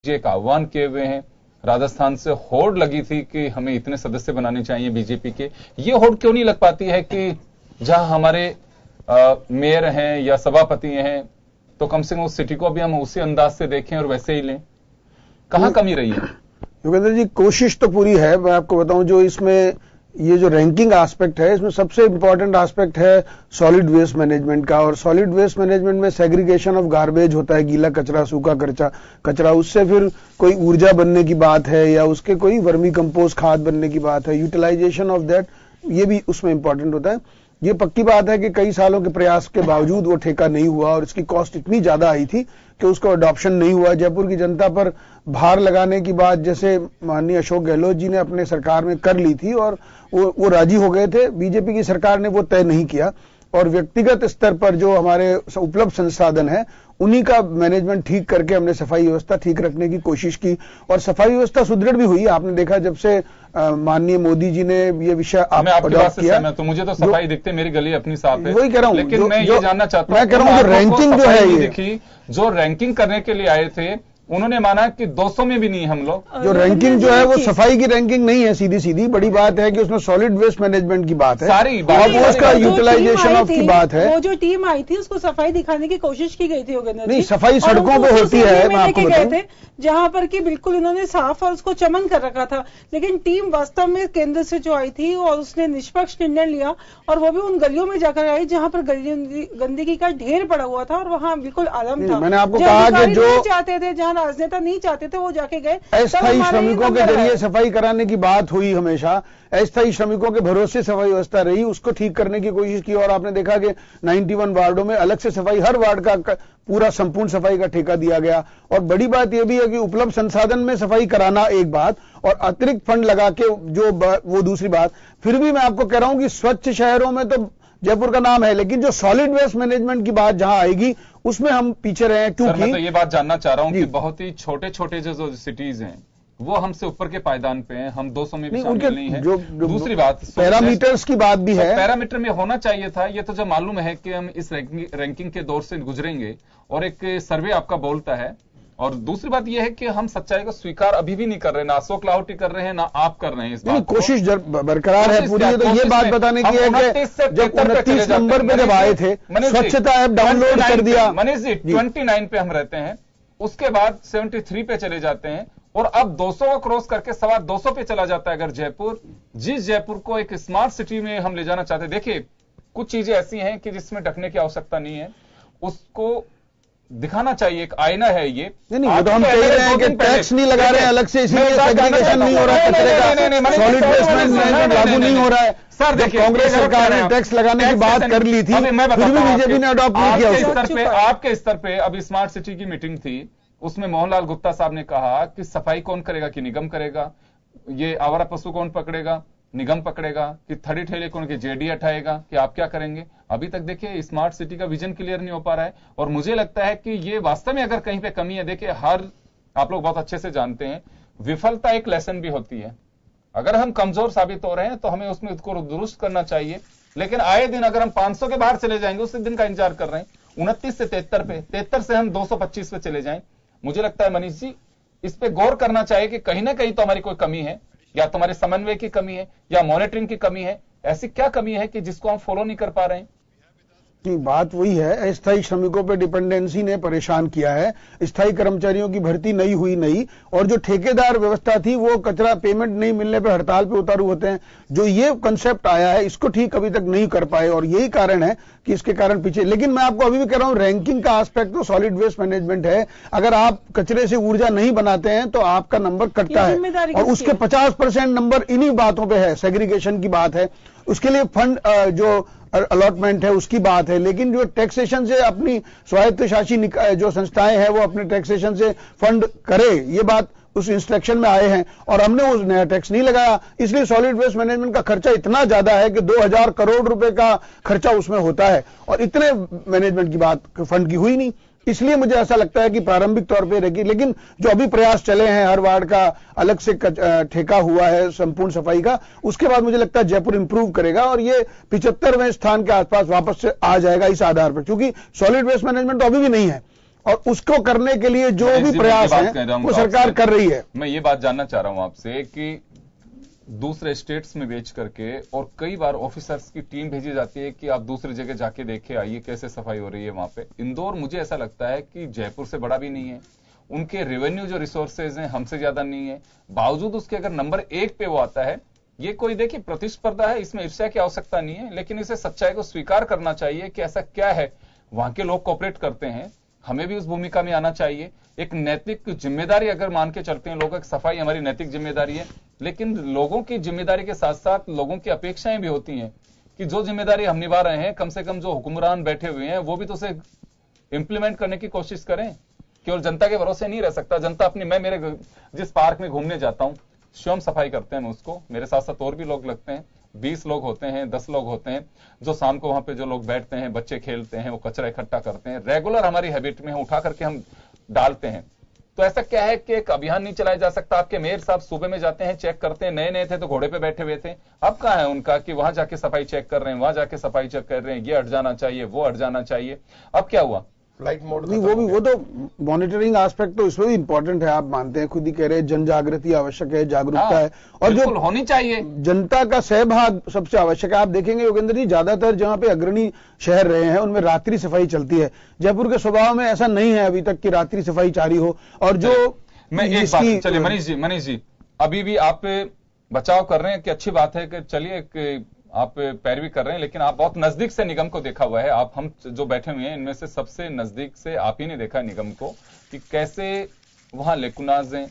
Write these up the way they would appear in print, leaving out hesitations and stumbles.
जी एक आह्वान किए हुए हैं। राजस्थान से होड़ लगी थी कि हमें इतने सदस्य बनाने चाहिए बीजेपी के। ये होड़ क्यों नहीं लग पाती है कि जहां हमारे मेयर हैं या सभापति हैं तो कम से कम उस सिटी को भी हम उसी अंदाज से देखें और वैसे ही लें। कहां कमी रही है? योगेंद्र जी, कोशिश तो पूरी है। मैं आपको बताऊं, जो इसमें ये जो रैंकिंग एस्पेक्ट है, इसमें सबसे इंपॉर्टेंट एस्पेक्ट है सॉलिड वेस्ट मैनेजमेंट का। और सॉलिड वेस्ट मैनेजमेंट में सेग्रीगेशन ऑफ गार्बेज होता है, गीला कचरा, सूखा कचरा। उससे फिर कोई ऊर्जा बनने की बात है या उसके कोई वर्मी कंपोस्ट खाद बनने की बात है, यूटिलाइजेशन ऑफ दैट, ये भी उसमें इंपॉर्टेंट होता है। ये पक्की बात है कि कई सालों के प्रयास के बावजूद वो ठेका नहीं हुआ और इसकी कॉस्ट इतनी ज्यादा आई थी कि उसको अडॉप्शन नहीं हुआ। जयपुर की जनता पर भार लगाने की बात जैसे माननीय अशोक गहलोत जी ने अपने सरकार में कर ली थी और वो राजी हो गए थे, बीजेपी की सरकार ने वो तय नहीं किया। और व्यक्तिगत स्तर पर जो हमारे उपलब्ध संसाधन है उन्हीं का मैनेजमेंट ठीक करके हमने सफाई व्यवस्था ठीक रखने की कोशिश की और सफाई व्यवस्था सुदृढ़ भी हुई। आपने देखा जब से माननीय मोदी जी ने ये विषय अडॉप्ट किया, तो मुझे तो सफाई दिखते, मेरी गली अपनी साफ है। वही कह रहा हूं, लेकिन मैं ये जानना चाहता हूं, मैं कह रहा हूं जो रैंकिंग जो है, देखी जो रैंकिंग करने के लिए आए थे उन्होंने माना कि 200 में भी नहीं हम लोग। जो रैंकिंग जो है वो सफाई की रैंकिंग नहीं है, सीधी सीधी बड़ी बात है कि उसमें सॉलिड वेस्ट मैनेजमेंट की बात है, सारी बात और उसका यूटिलाइजेशन ऑफ की बात है। वो जो टीम आई थी उसको सफाई दिखाने की कोशिश की गई थी योगेंद्र जी। नहीं, सफाई सड़कों पे होती है, मैं आपको बताऊं, जहां पर कि बिल्कुल उन्होंने साफ और उसको चमन कर रखा था। लेकिन टीम वास्तव में केंद्र से जो आई थी और उसने निष्पक्ष निर्णय लिया और वो भी उन गलियों में जाकर आई जहां पर गंदगी का ढेर पड़ा हुआ था और वहां बिल्कुल आलम था। मैंने आपको कहा कि जो चाहते थे, जहां राजनेता नहीं चाहते थे, वो जाके गए। अस्थायी श्रमिकों के जरिए सफाई कराने की बात हुई हमेशा, अस्थायी श्रमिकों के भरोसे सफाई व्यवस्था रही, उसको ठीक करने की कोशिश की। और आपने देखा कि 91 वार्डों में अलग से सफाई, हर वार्ड का पूरा संपूर्ण सफाई का ठेका दिया गया। और बड़ी बात यह भी है कि उपलब्ध संसाधन में सफाई कराना एक बात और अतिरिक्त फंड लगा के वो दूसरी बात। फिर भी मैं आपको कह रहा हूं कि स्वच्छ शहरों में तो जयपुर का नाम है, लेकिन जो सॉलिड वेस्ट मैनेजमेंट की बात जहां आएगी उसमें हम पीछे रहे हैं। क्योंकि मैं तो ये बात जानना चाह रहा हूं कि बहुत ही छोटे छोटे जो सिटीज हैं वो हमसे ऊपर के पायदान पे हैं, हम 200 में भी शामिल नहीं है। दूसरी बात पैरामीटर्स की बात भी है, पैरामीटर में होना चाहिए था। ये तो जब मालूम है कि हम इस रैंकिंग के दौर से गुजरेंगे और एक सर्वे आपका बोलता है। और दूसरी बात यह है कि हम सच्चाई को स्वीकार अभी भी नहीं कर रहे, ना अशोक लाहौटी कर रहे हैं ना आप कर रहे हैं। इस बात कोशिश बरकरार है पूरी। तो ये बात बताने की है कि जब 29 नंबर पे जब आए थे, स्वच्छता ऐप डाउनलोड कर दिया। मनीष जी 29 पे हम रहते हैं, उसके बाद 73 पे चले जाते हैं और अब 200 को क्रॉस करके 225 पे चला जाता है। अगर जयपुर, जिस जयपुर को एक स्मार्ट सिटी में हम ले जाना चाहते हैं, देखिए कुछ चीजें ऐसी हैं कि जिसमें ढकने की आवश्यकता नहीं है, उसको दिखाना चाहिए। एक आईना है ये। नहीं, वो तो हम कह रहे हैं कि टैक्स नहीं लगा रहे हैं अलग से, इसीलिए सेग्रीगेशन नहीं हो रहा है, कचरे का सॉलिड वेस्ट मैनेजमेंट लागू नहीं हो रहा है। सर देखिए, कांग्रेस सरकार ने टैक्स लगाने की बात कर ली थी, फिर भी बीजेपी ने अडॉप्ट नहीं किया। आपके स्तर पे अभी स्मार्ट सिटी की मीटिंग थी, उसमें मोहनलाल गुप्ता साहब ने कहा कि सफाई कौन करेगा, कि निगम करेगा, ये आवारा पशु कौन पकड़ेगा, निगम पकड़ेगा, कि थड़ी ठेले कौन के जेडी हटाएगा, कि आप क्या करेंगे। अभी तक देखिए स्मार्ट सिटी का विजन क्लियर नहीं हो पा रहा है। और मुझे लगता है कि ये वास्तव में अगर कहीं पे कमी है, देखिए आप लोग बहुत अच्छे से जानते हैं, विफलता एक लेसन भी होती है। अगर हम कमजोर साबित हो रहे हैं तो हमें उसमें उसको दुरुस्त करना चाहिए। लेकिन आए दिन अगर हम 500 के बाहर चले जाएंगे, उसी दिन का इंतजार कर रहे हैं। 29 से 73 पे, 73 से हम 225 पे चले जाएं। मुझे लगता है मनीष जी इस पे गौर करना चाहिए कि कहीं ना कहीं तो हमारी कोई कमी है, या तो हमारे समन्वय की कमी है या मॉनिटरिंग की कमी है। ऐसी क्या कमी है कि जिसको हम फॉलो नहीं कर पा रहे हैं? नहीं, बात वही है, अस्थायी श्रमिकों पे डिपेंडेंसी ने परेशान किया है। स्थायी कर्मचारियों की भर्ती नहीं हुई और जो ठेकेदार व्यवस्था थी वो कचरा पेमेंट नहीं मिलने पे हड़ताल पे उतारू होते हैं। जो ये कंसेप्ट आया है इसको ठीक अभी तक नहीं कर पाए और यही कारण है कि इसके कारण पीछे। लेकिन मैं आपको अभी भी कह रहा हूं, रैंकिंग का एस्पेक्ट तो सॉलिड वेस्ट मैनेजमेंट है। अगर आप कचरे से ऊर्जा नहीं बनाते हैं तो आपका नंबर कटता है और उसके 50% नंबर इन्हीं बातों पर है। सेग्रीगेशन की बात है, उसके लिए फंड जो अलॉटमेंट है उसकी बात है। लेकिन जो टैक्सेशन से अपनी स्वायत्त शासी जो संस्थाएं हैं वो अपने टैक्सेशन से फंड करे, ये बात उस इंस्ट्रक्शन में आए हैं और हमने उस नया टैक्स नहीं लगाया। इसलिए सॉलिड वेस्ट मैनेजमेंट का खर्चा इतना ज्यादा है कि 2000 करोड़ रुपए का खर्चा उसमें होता है और इतने मैनेजमेंट की बात फंड की हुई नहीं। इसलिए मुझे ऐसा लगता है कि प्रारंभिक तौर पे रहेगी। लेकिन जो अभी प्रयास चले हैं, हर वार्ड का अलग से ठेका हुआ है संपूर्ण सफाई का, उसके बाद मुझे लगता है जयपुर इंप्रूव करेगा और ये 75वें स्थान के आसपास वापस से आ जाएगा इस आधार पर, क्योंकि सॉलिड वेस्ट मैनेजमेंट तो अभी भी नहीं है और उसको करने के लिए जो भी प्रयास है वो सरकार कर रही है। मैं ये बात जानना चाह रहा हूं आपसे कि दूसरे स्टेट्स में बेच करके और कई बार ऑफिसर्स की टीम भेजी जाती है कि आप दूसरी जगह जाके देखे आइए कैसे सफाई हो रही है वहां पे। इंदौर मुझे ऐसा लगता है कि जयपुर से बड़ा भी नहीं है, उनके रेवेन्यू जो रिसोर्सेज हैं हमसे ज्यादा नहीं है, बावजूद उसके अगर नंबर 1 पे वो आता है। ये कोई देखिए प्रतिस्पर्धा है, इसमें ईर्ष्या की आवश्यकता नहीं है, लेकिन इसे सच्चाई को स्वीकार करना चाहिए कि ऐसा क्या है। वहां के लोग कोऑपरेट करते हैं, हमें भी उस भूमिका में आना चाहिए। एक नैतिक जिम्मेदारी अगर मान के चलते हैं लोगों की, सफाई हमारी नैतिक जिम्मेदारी है, लेकिन लोगों की जिम्मेदारी के साथ साथ लोगों की अपेक्षाएं भी होती हैं कि जो जिम्मेदारी हम निभा रहे हैं, कम से कम जो हुक्मरान बैठे हुए हैं वो भी तो उसे इंप्लीमेंट करने की कोशिश करें। केवल जनता के भरोसे नहीं रह सकता। जनता अपनी, मैं मेरे जिस पार्क में घूमने जाता हूं स्वयं सफाई करते हैं उसको, मेरे साथ साथ और भी लोग लगते हैं, 20 लोग होते हैं, 10 लोग होते हैं, जो शाम को वहां पे जो लोग बैठते हैं, बच्चे खेलते हैं, वो कचरा इकट्ठा करते हैं, रेगुलर हमारी हैबिट में उठा करके हम डालते हैं। तो ऐसा क्या है कि एक अभियान नहीं चलाया जा सकता? आपके मेयर साहब सूबे में जाते हैं, चेक करते हैं, नए नए थे तो घोड़े पे बैठे हुए थे, अब कहां है उनका कि वहां जाके सफाई चेक कर रहे हैं, वहां जाके सफाई चेक कर रहे हैं, ये हट जाना चाहिए, वो हट जाना चाहिए। अब क्या हुआ? फ्लाइट मोड नहीं, वो तो मॉनिटरिंग एस्पेक्ट तो इसमें भी इंपॉर्टेंट है। आप मानते हैं, खुद ही कह रहे हैं, जन जागृति आवश्यक है, जागरूकता है, और जो होनी चाहिए, जनता का सहभाग सबसे आवश्यक है। आप देखेंगे योगेंद्र जी, ज्यादातर जहां पे अग्रणी शहर रहे हैं उनमें रात्रि सफाई चलती है। जयपुर के स्वभाव में ऐसा नहीं है अभी तक कि रात्रि सफाई जारी हो। और जो मैं एक बात, चलिए मनीष जी अभी भी आप बचाव कर रहे हैं कि अच्छी बात है कि चलिए आप पैरवी कर रहे हैं, लेकिन आप बहुत नजदीक से निगम को देखा हुआ है। आप हम जो बैठे हुए हैं इनमें से सबसे नजदीक से आप ही ने देखा निगम को कि कैसे वहां लेकुनाज हैं,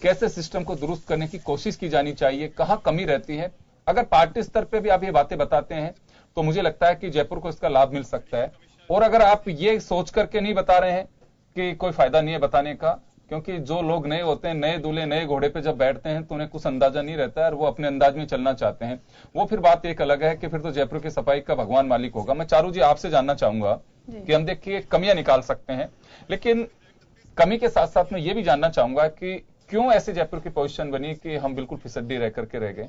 कैसे सिस्टम को दुरुस्त करने की कोशिश की जानी चाहिए, कहां कमी रहती है। अगर पार्टी स्तर पे भी आप ये बातें बताते हैं तो मुझे लगता है कि जयपुर को इसका लाभ मिल सकता है। और अगर आप ये सोच करके नहीं बता रहे हैं कि कोई फायदा नहीं है बताने का, क्योंकि जो लोग नए होते हैं, नए दूल्हे नए घोड़े पे जब बैठते हैं तो उन्हें कुछ अंदाजा नहीं रहता है और वो अपने अंदाज में चलना चाहते हैं। वो फिर बात एक अलग है कि फिर तो जयपुर की सफाई का भगवान मालिक होगा। मैं चारू जी आपसे जानना चाहूंगा कि हम देखिए कमियां निकाल सकते हैं, लेकिन कमी के साथ साथ मैं ये भी जानना चाहूंगा कि क्यों ऐसे जयपुर की पोजीशन बनी कि हम बिल्कुल फिसड्डी रह करके रह गए।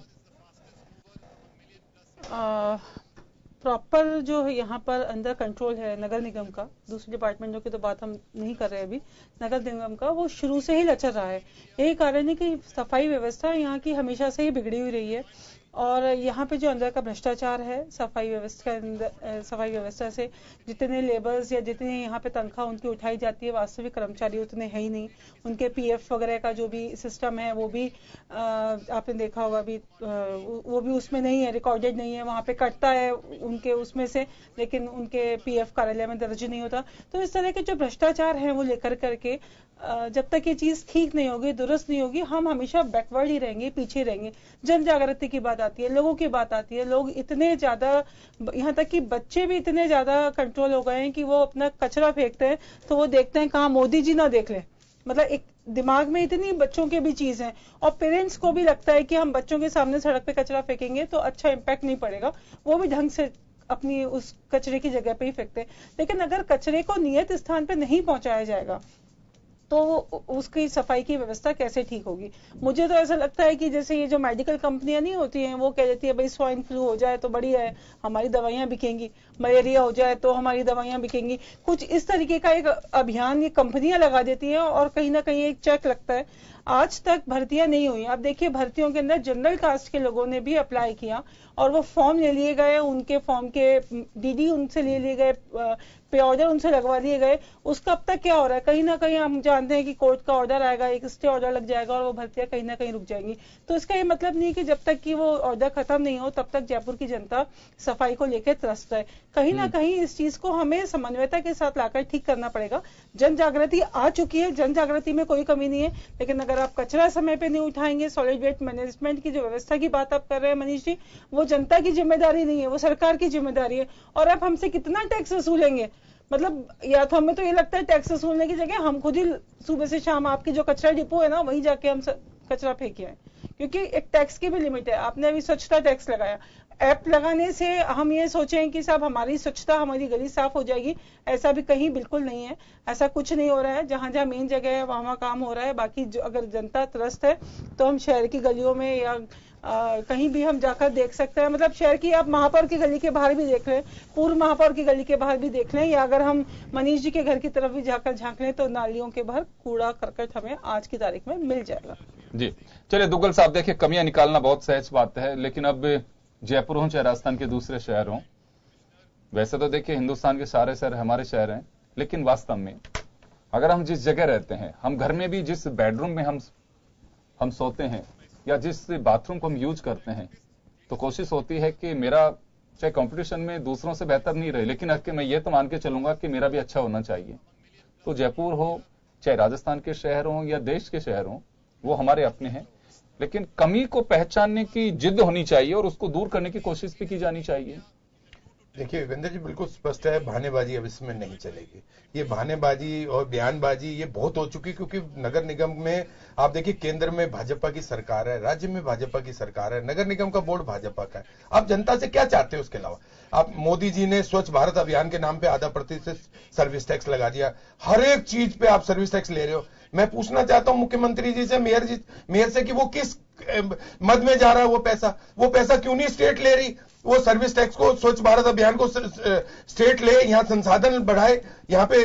प्रॉपर जो है यहाँ पर अंडर कंट्रोल है नगर निगम का, दूसरे डिपार्टमेंटों की तो बात हम नहीं कर रहे अभी, नगर निगम का वो शुरू से ही लचर रहा है। यही कारण है कि सफाई व्यवस्था यहाँ की हमेशा से ही बिगड़ी हुई रही है। और यहाँ पे जो अंदर का भ्रष्टाचार है सफाई व्यवस्था से जितने लेबर्स या जितने यहाँ पे तनख्वाह उनकी उठाई जाती है, वास्तविक कर्मचारी उतने है ही नहीं। उनके पीएफ वगैरह का जो भी सिस्टम है वो भी आपने देखा होगा अभी वो भी उसमें नहीं है, रिकॉर्डेड नहीं है, वहाँ पे कटता है उनके उसमें से, लेकिन उनके पीएफ कार्यालय में दर्ज नहीं होता। तो इस तरह के जो भ्रष्टाचार है वो लेकर करके जब तक ये चीज ठीक नहीं होगी, दुरुस्त नहीं होगी, हम हमेशा बैकवर्ड ही रहेंगे, पीछे रहेंगे। जन जागृति की बात आती है, लोगों की बात आती है, लोग इतने ज्यादा, यहाँ तक कि बच्चे भी इतने ज्यादा कंट्रोल हो गए हैं कि वो अपना कचरा फेंकते हैं तो वो देखते हैं कहाँ मोदी जी ना देख ले। मतलब एक दिमाग में इतनी बच्चों के भी चीज है, और पेरेंट्स को भी लगता है कि हम बच्चों के सामने सड़क पे कचरा फेंकेंगे तो अच्छा इम्पैक्ट नहीं पड़ेगा, वो भी ढंग से अपनी उस कचरे की जगह पे ही फेंकते हैं। लेकिन अगर कचरे को नियत स्थान पे नहीं पहुंचाया जाएगा तो उसकी सफाई की व्यवस्था कैसे ठीक होगी। मुझे तो ऐसा लगता है कि जैसे ये जो मेडिकल कंपनियां नहीं होती हैं वो कह देती है भाई स्वाइन फ्लू हो जाए तो बढ़िया है, हमारी दवाइयां बिकेंगी, मलेरिया हो जाए तो हमारी दवाइयां बिकेंगी, कुछ इस तरीके का एक अभियान ये कंपनियां लगा देती हैं और कहीं ना कहीं एक चेक लगता है। आज तक भर्तियां नहीं हुई। आप देखिए भर्तियों के अंदर जनरल कास्ट के लोगों ने भी अप्लाई किया और वो फॉर्म ले लिए गए, उनके फॉर्म के डीडी उनसे ले लिए गए, पे ऑर्डर उनसे लगवा दिए गए। उसका अब तक क्या हो रहा है, कहीं ना कहीं हम जानते हैं कि कोर्ट का ऑर्डर आएगा, एक स्टे ऑर्डर लग जाएगा और वो भर्तियां कहीं ना कहीं रुक जाएंगी। तो इसका ये मतलब नहीं कि जब तक कि वो ऑर्डर खत्म नहीं हो तब तक जयपुर की जनता सफाई को लेकर त्रस्त है। कहीं ना कहीं इस चीज को हमें समन्वयता के साथ लाकर ठीक करना पड़ेगा। जन जागृति आ चुकी है, जन जागृति में कोई कमी नहीं है, लेकिन अगर आप कचरा समय पे नहीं उठाएंगे, सॉलिड वेस्ट मैनेजमेंट की जो व्यवस्था की बात आप कर रहे हैं मनीष जी, वो जनता की जिम्मेदारी नहीं है, वो सरकार की जिम्मेदारी है। और आप हमसे कितना टैक्स वसूलेंगे, मतलब या तो हमें तो ये लगता है टैक्स वसूलने की जगह हम खुद ही सुबह से शाम आपकी जो कचरा डिपो है ना वहीं जाके हम कचरा फेंके आए, क्योंकि एक टैक्स की भी लिमिट है। आपने अभी स्वच्छता टैक्स लगाया, ऐप लगाने से हम ये सोचें कि साहब हमारी स्वच्छता, हमारी गली साफ हो जाएगी, ऐसा भी कहीं बिल्कुल नहीं है। ऐसा कुछ नहीं हो रहा है। जहां जहां मेन जगह है वहां काम हो रहा है। बाकी जो अगर जनता त्रस्त है तो हम शहर की गलियों में या कहीं भी हम जाकर देख सकते हैं। मतलब शहर की आप महापौर की गली के बाहर भी देख लें, पूर्व महापौर की गली के बाहर भी देख लें, या अगर हम मनीष जी के घर की तरफ भी जाकर झांक लें तो नालियों के बाहर कूड़ा करकट हमें आज की तारीख में मिल जाएगा। जी चलिए दुग्गल साहब, देखिए कमियां निकालना बहुत सहज बात है, लेकिन अब जयपुर हो चाहे राजस्थान के दूसरे शहर हों, वैसे तो देखिए हिंदुस्तान के सारे शहर हमारे शहर हैं, लेकिन वास्तव में अगर हम जिस जगह रहते हैं, हम घर में भी जिस बेडरूम में हम सोते हैं या जिस बाथरूम को हम यूज करते हैं, तो कोशिश होती है कि मेरा चाहे कंपटीशन में दूसरों से बेहतर नहीं रहे, लेकिन मैं ये तो मान के चलूंगा कि मेरा भी अच्छा होना चाहिए। तो जयपुर हो चाहे राजस्थान के शहर हो या देश के शहर हो, वो हमारे अपने हैं, लेकिन कमी को पहचानने की जिद होनी चाहिए और उसको दूर करने की कोशिश भी की जानी चाहिए। देखिए योगेंद्र जी, बिल्कुल स्पष्ट है, बहानेबाजी अब इसमें नहीं चलेगी। ये बहानेबाजी और बयानबाजी ये बहुत हो चुकी, क्योंकि नगर निगम में आप देखिए केंद्र में भाजपा की सरकार है, राज्य में भाजपा की सरकार है, नगर निगम का बोर्ड भाजपा का है। आप जनता से क्या चाहते हो? उसके अलावा आप मोदी जी ने स्वच्छ भारत अभियान के नाम पे आधा प्रतिशत सर्विस टैक्स लगा दिया, हर एक चीज पे आप सर्विस टैक्स ले रहे हो। मैं पूछना चाहता हूं मुख्यमंत्री जी से, मेयर से कि वो किस मद में जा रहा है वो पैसा क्यों नहीं स्टेट ले रही? वो सर्विस टैक्स को, स्वच्छ भारत अभियान को स्टेट ले, यहाँ संसाधन बढ़ाए, यहाँ पे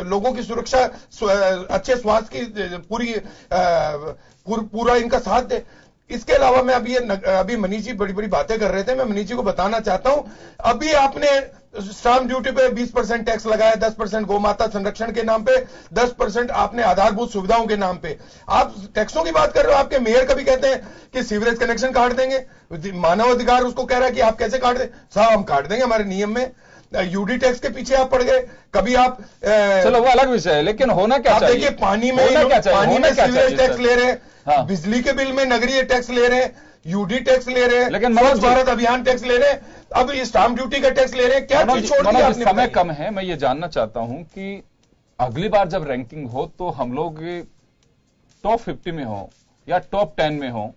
लोगों की सुरक्षा, अच्छे स्वास्थ्य की पूरा इनका साथ दे। इसके अलावा मैं अभी मनीष जी बड़ी बड़ी बातें कर रहे थे, मैं मनीष जी को बताना चाहता हूं, अभी आपने स्टाम्प ड्यूटी पे 20% टैक्स लगाया, 10% गौ माता संरक्षण के नाम पे, 10% आपने आधारभूत सुविधाओं के नाम पे। आप टैक्सों की बात कर रहे हो, आपके मेयर कभी कहते हैं कि सीवरेज कनेक्शन काट देंगे, मानव अधिकार उसको कह रहा है कि आप कैसे काट दें? साहब हम काट देंगे, हमारे नियम में। यूडी टैक्स के पीछे आप पड़ गए, कभी आप चलो वो अलग विषय है, लेकिन होना क्या चाहिए? देखिए पानी में सीवरेज टैक्स ले रहे हैं, हाँ। बिजली के बिल में नगरीय टैक्स ले रहे हैं, यूडी टैक्स ले रहे हैं, लेकिन स्वच्छ भारत अभियान टैक्स ले रहे हैं, अब ये स्टाम्प ड्यूटी का टैक्स ले रहे हैं। क्या चीज छोड़ दिया आपने? समय कम है, मैं ये जानना चाहता हूं कि अगली बार जब रैंकिंग हो तो हम लोग टॉप 50 में हो या टॉप 10 में हो,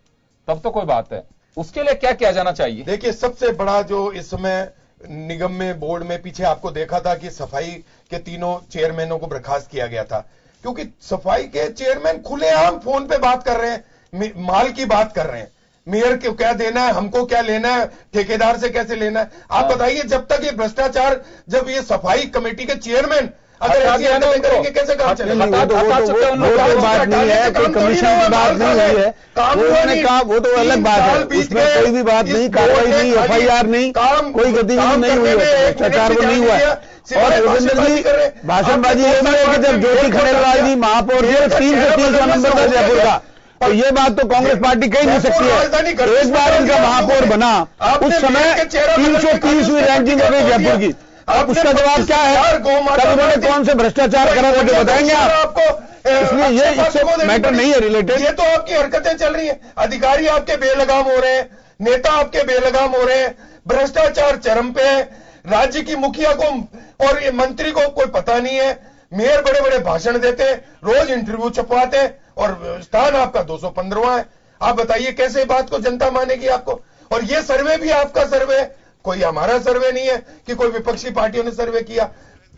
तब तो कोई बात है। उसके लिए क्या किया जाना चाहिए? देखिए सबसे बड़ा जो इस समय निगम में, बोर्ड में, पीछे आपको देखा था कि सफाई के तीनों चेयरमैनों को बर्खास्त किया गया था, क्योंकि सफाई के चेयरमैन खुलेआम फोन पे बात कर रहे हैं, माल की बात कर रहे हैं, मेयर को क्या देना है, हमको क्या लेना है, ठेकेदार से कैसे लेना है। आप बताइए, जब तक ये भ्रष्टाचार, जब ये सफाई कमेटी के चेयरमैन अगर ऐसी हरकतें करेंगे कैसे काम चलेगा? वो तो बात नहीं है, कोई कमीशन की बात नहीं हुई है, उन्होंने कहा वो तो अलग बात है, उसमें कोई भी बात नहीं, कार्रवाई नहीं, FIR नहीं, कोई गतिविधि नहीं हुई है, भ्रष्टाचार वो नहीं हुआ है। और योगेंद्र जी भाषणबाजी ये भी है कि जब ज्योति खंडेलवाल जी महापौर थे 3 से 300 नंबर था जयपुर का, तो ये बात तो कांग्रेस पार्टी कह नहीं सकती है। एक बार इनका महापौर बना, उस समय 330वीं रैंकिंग हो गई जयपुर की। अब उसका जवाब क्या है? तब उन्होंने कौन से भ्रष्टाचार करा था जो बताएंगे आपको? इसलिए ये इससे मैटर नहीं है रिलेटेड। ये तो आपकी हरकतें चल रही हैं, अधिकारी आपके बेलगाम हो रहे हैं, नेता आपके बेलगाम हो रहे हैं, भ्रष्टाचार चरम पे है, राज्य की मुखिया को और ये मंत्री को कोई पता नहीं है, मेयर बड़े बड़े भाषण देते हैं, रोज इंटरव्यू छपवाते हैं, और स्थान आपका 215वां है। आप बताइए कैसे बात को जनता मानेगी आपको? और ये सर्वे भी आपका सर्वे है, कोई हमारा सर्वे नहीं है कि कोई विपक्षी पार्टियों ने सर्वे किया।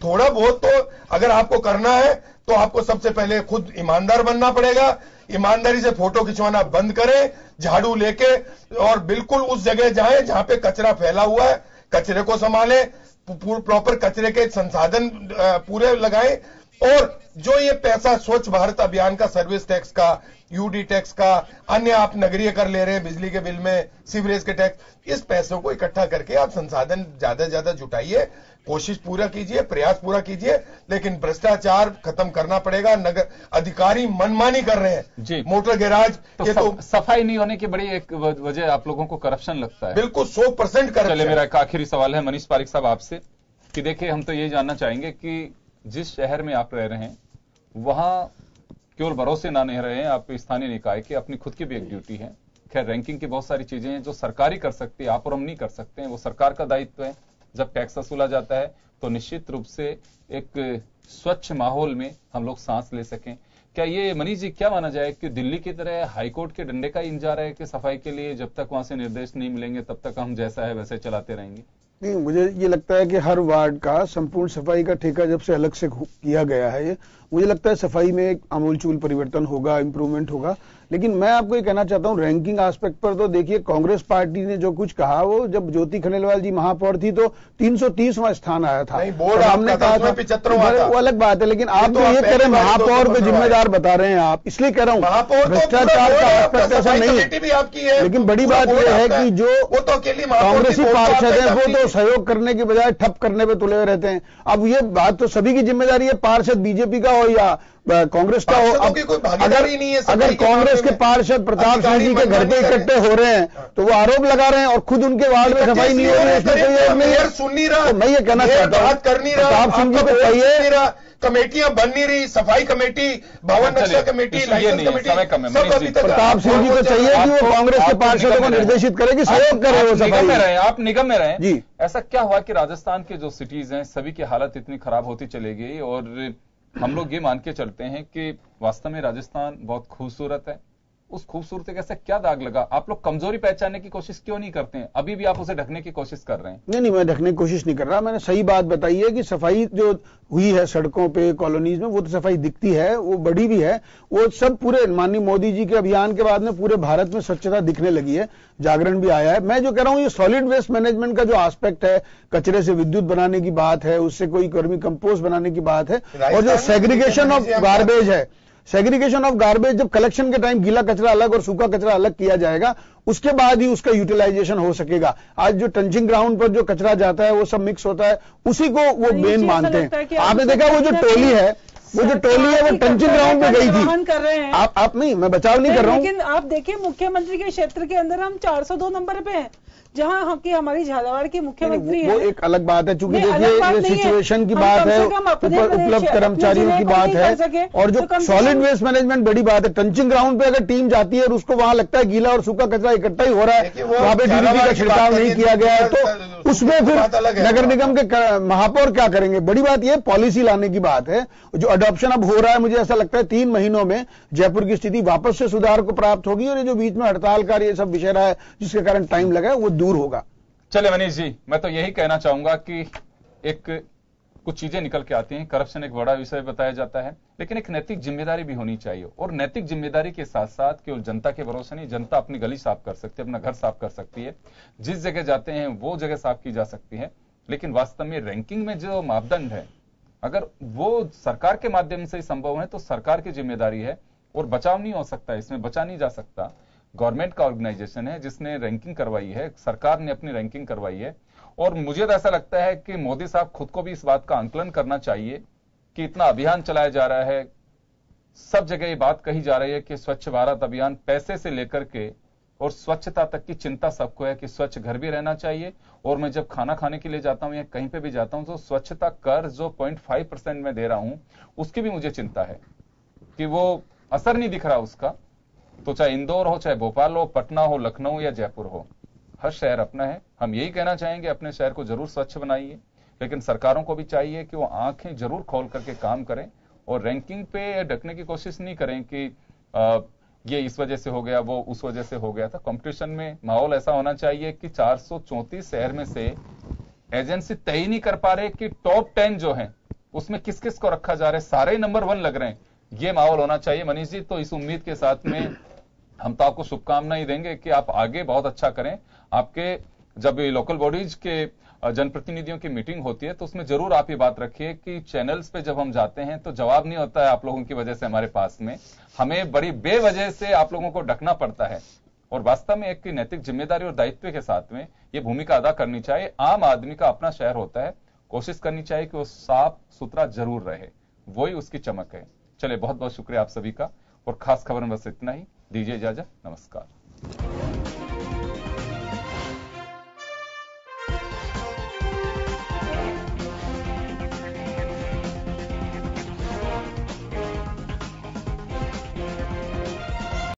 थोड़ा बहुत तो अगर आपको करना है तो आपको सबसे पहले खुद ईमानदार बनना पड़ेगा, ईमानदारी से फोटो खिंचवाना बंद करें, झाड़ू लेके, और बिल्कुल उस जगह जाएं जहां पे कचरा फैला हुआ है, कचरे को संभालें, प्रॉपर कचरे के संसाधन पूरे लगाएं, और जो ये पैसा स्वच्छ भारत अभियान का, सर्विस टैक्स का, यूडी टैक्स का, अन्य आप नगरीय कर ले रहे हैं बिजली के बिल में, सीवरेज के टैक्स, इस पैसों को इकट्ठा करके आप संसाधन ज्यादा से ज्यादा जुटाइए, कोशिश पूरा कीजिए, प्रयास पूरा कीजिए, लेकिन भ्रष्टाचार खत्म करना पड़ेगा। नगर अधिकारी मनमानी कर रहे हैं, मोटर गैराज तो सफाई नहीं होने की बड़ी एक वजह आप लोगों को करप्शन लगता है? बिल्कुल 100% करप्शन। चलिए मेरा एक आखिरी सवाल है मनीष पारिक साहब आपसे, कि देखिए हम तो ये जानना चाहेंगे कि जिस शहर में आप रह रहे हैं वहां केवल भरोसे ना नहीं रहे हैं आप स्थानीय निकाय की, अपनी खुद की भी एक ड्यूटी है। खैर रैंकिंग की बहुत सारी चीजें हैं जो सरकारी कर सकती है, आप और हम नहीं कर सकते हैं, वो सरकार का दायित्व है। जब टैक्स वसूला जाता है तो निश्चित रूप से एक स्वच्छ माहौल में हम लोग सांस ले सकें, क्या ये मनीष जी क्या माना जाए कि दिल्ली की तरह हाईकोर्ट के डंडे का इंतजार है कि सफाई के लिए जब तक वहां से निर्देश नहीं मिलेंगे तब तक हम जैसा है वैसे चलाते रहेंगे? नहीं, मुझे ये लगता है कि हर वार्ड का संपूर्ण सफाई का ठेका जब से अलग से किया गया है, मुझे लगता है सफाई में एक आमूलचूल परिवर्तन होगा, इंप्रूवमेंट होगा। लेकिन मैं आपको ये कहना चाहता हूं, रैंकिंग एस्पेक्ट पर तो देखिए, कांग्रेस पार्टी ने जो कुछ कहा, वो जब ज्योति खंडेलवाल जी महापौर थी तो 330वां स्थान आया था। बोर्ड हमने कहा था 75वां था, वो अलग बात है। लेकिन आप तो ये कह रहे हैं महापौर को जिम्मेदार बता रहे हैं आप, इसलिए कह रहा हूँ भ्रष्टाचार का एस्पेक्ट ऐसा नहीं है। लेकिन बड़ी बात यह है कि जो कांग्रेसी पार्षद है वो तो सहयोग करने के बजाय ठप करने पे तुले हुए रहते हैं। अब ये बात तो सभी की जिम्मेदारी है, पार्षद बीजेपी का हो या कांग्रेस का हो। अगर कांग्रेस के पार्षद प्रताप सिंह जी के घर पे इकट्ठे हो रहे हैं तो वो आरोप लगा रहे हैं और खुद उनके वार्ड में सफाई नहीं हो रही है, इसमें कोई योग नहीं है। सुन नहीं रहा, मैं ये कहना चाहता हूँ प्रताप सिंह जी को कहिए, कमेटियां बन नहीं रही, सफाई कमेटी, भवन नक्शा कमेटी, लाइसेंस कमेटी, सब अभी तक। प्रताप सिंह जी को चाहिए कि वो कांग्रेस के पार्षदों को निर्देशित करे कि सहयोग करे, वो निगम में रहे, आप निगम में रहे जी। ऐसा क्या हुआ कि राजस्थान के जो सिटीज हैं सभी की हालत इतनी खराब होती चली गई और हम लोग ये मान के चलते हैं कि वास्तव में राजस्थान बहुत खूबसूरत है। उस खूबसूरती का ऐसा क्या दाग लगा? आप लोग कमजोरी पहचानने की कोशिश क्यों नहीं करते हैं? अभी भी आप उसे ढकने की कोशिश कर रहे हैं। नहीं, मैं ढकने की कोशिश नहीं कर रहा। मैंने सही बात बताई है कि सफाई जो हुई है सड़कों पे, कॉलोनीज में, वो तो सफाई दिखती है, वो बड़ी भी है। वो सब पूरे माननीय मोदी जी के अभियान के बाद में पूरे भारत में स्वच्छता दिखने लगी है, जागरण भी आया है। मैं जो कह रहा हूं, ये सॉलिड वेस्ट मैनेजमेंट का जो एस्पेक्ट है, कचरे से विद्युत बनाने की बात है, उससे कोई वर्मी कंपोस्ट बनाने की बात है, और जो सेग्रीगेशन ऑफ गार्बेज है, सेग्रीगेशन ऑफ गार्बेज, जब कलेक्शन के टाइम गीला कचरा अलग और सूखा कचरा अलग किया जाएगा, उसके बाद ही उसका यूटिलाइजेशन हो सकेगा। आज जो टंचिंग ग्राउंड पर जो कचरा जाता है वो सब मिक्स होता है, उसी को वो मेन मानते हैं। आपने देखा वो जो टोली है, वो टंचिंग ग्राउंड पे गई थी। आप नहीं, मैं बचाव नहीं कर रहा हूं, लेकिन आप देखिए मुख्यमंत्री के क्षेत्र के अंदर हम 402 नंबर पे हैं, जहां की हमारी झालावाड़ की मुख्यमंत्री है। वो एक अलग बात है, चूंकि देखिए ये सिचुएशन की बात है, उपलब्ध कर्मचारियों की बात है, और जो सॉलिड वेस्ट मैनेजमेंट बड़ी बात है। टंचिंग ग्राउंड पे अगर टीम जाती है और उसको वहां लगता है गीला और सूखा कचरा इकट्ठा ही हो रहा है, वहां पे डीडीटी का छिड़काव नहीं किया गया है, तो उसमें फिर नगर निगम के महापौर क्या करेंगे? बड़ी बात यह पॉलिसी लाने की बात है। जो अडॉप्शन अब हो रहा है, मुझे ऐसा लगता है 3 महीनों में जयपुर की स्थिति वापस से सुधार को प्राप्त होगी, और ये जो बीच में हड़ताल का ये सब विषय रहा है जिसके कारण टाइम लगा है, वो दूर होगा। चले मनीष जी, मैं तो यही कहना चाहूंगा कि कुछ चीजें निकल के आती हैं। करप्शन एक बड़ा विषय बताया जाता है, लेकिन एक नैतिक जिम्मेदारी भी होनी चाहिए, और नैतिक जिम्मेदारी के साथ साथ केवल जनता के भरोसे नहीं, जनता अपनी गली साफ कर सकती है, अपना घर साफ कर सकती है, जिस जगह जाते हैं वो जगह साफ की जा सकती है। लेकिन वास्तव में रैंकिंग में जो मापदंड है, अगर वो सरकार के माध्यम से संभव है तो सरकार की जिम्मेदारी है, और बचाव नहीं हो सकता, इसमें बचा नहीं जा सकता। गवर्नमेंट का ऑर्गेनाइजेशन है जिसने रैंकिंग करवाई है, सरकार ने अपनी रैंकिंग करवाई है, और मुझे तो ऐसा लगता है कि मोदी साहब खुद को भी इस बात का आंकलन करना चाहिए कि इतना अभियान चलाया जा रहा है, सब जगह ये बात कही जा रही है कि स्वच्छ भारत अभियान पैसे से लेकर के और स्वच्छता तक की चिंता सबको है कि स्वच्छ घर भी रहना चाहिए, और मैं जब खाना खाने के लिए जाता हूं या कहीं पे भी जाता हूं तो स्वच्छता कर जो 0.5% में दे रहा हूं उसकी भी मुझे चिंता है कि वो असर नहीं दिख रहा उसका। तो चाहे इंदौर हो, चाहे भोपाल हो, पटना हो, लखनऊ या जयपुर हो, हर शहर अपना है। हम यही कहना चाहेंगे, अपने शहर को जरूर स्वच्छ बनाइए, लेकिन सरकारों को भी चाहिए कि वो आंखें जरूर खोल करके काम करें, और रैंकिंग पे ढकने की कोशिश नहीं करें कि ये इस वजह से हो गया, वो उस वजह से हो गया था। कंपटीशन में माहौल ऐसा होना चाहिए कि 434 शहर में से एजेंसी तय ही नहीं कर पा रहे कि टॉप 10 जो है उसमें किस किस को रखा जा रहा है, सारे नंबर 1 लग रहे हैं। ये माहौल होना चाहिए मनीष जी। तो इस उम्मीद के साथ में हम तो आपको शुभकामनाएं देंगे कि आप आगे बहुत अच्छा करें। आपके जब लोकल बॉडीज के जनप्रतिनिधियों की मीटिंग होती है तो उसमें जरूर आप ये बात रखिए कि चैनल्स पे जब हम जाते हैं तो जवाब नहीं होता है आप लोगों की वजह से हमारे पास में, हमें बड़ी बेवजह से आप लोगों को ढकना पड़ता है, और वास्तव में एक नैतिक जिम्मेदारी और दायित्व के साथ में ये भूमिका अदा करनी चाहिए। आम आदमी का अपना शहर होता है, कोशिश करनी चाहिए कि वो साफ सुथरा जरूर रहे, वही उसकी चमक है। चलिए, बहुत बहुत शुक्रिया आप सभी का, और खास खबर में बस इतना ही। दीजिए इजाजत, नमस्कार।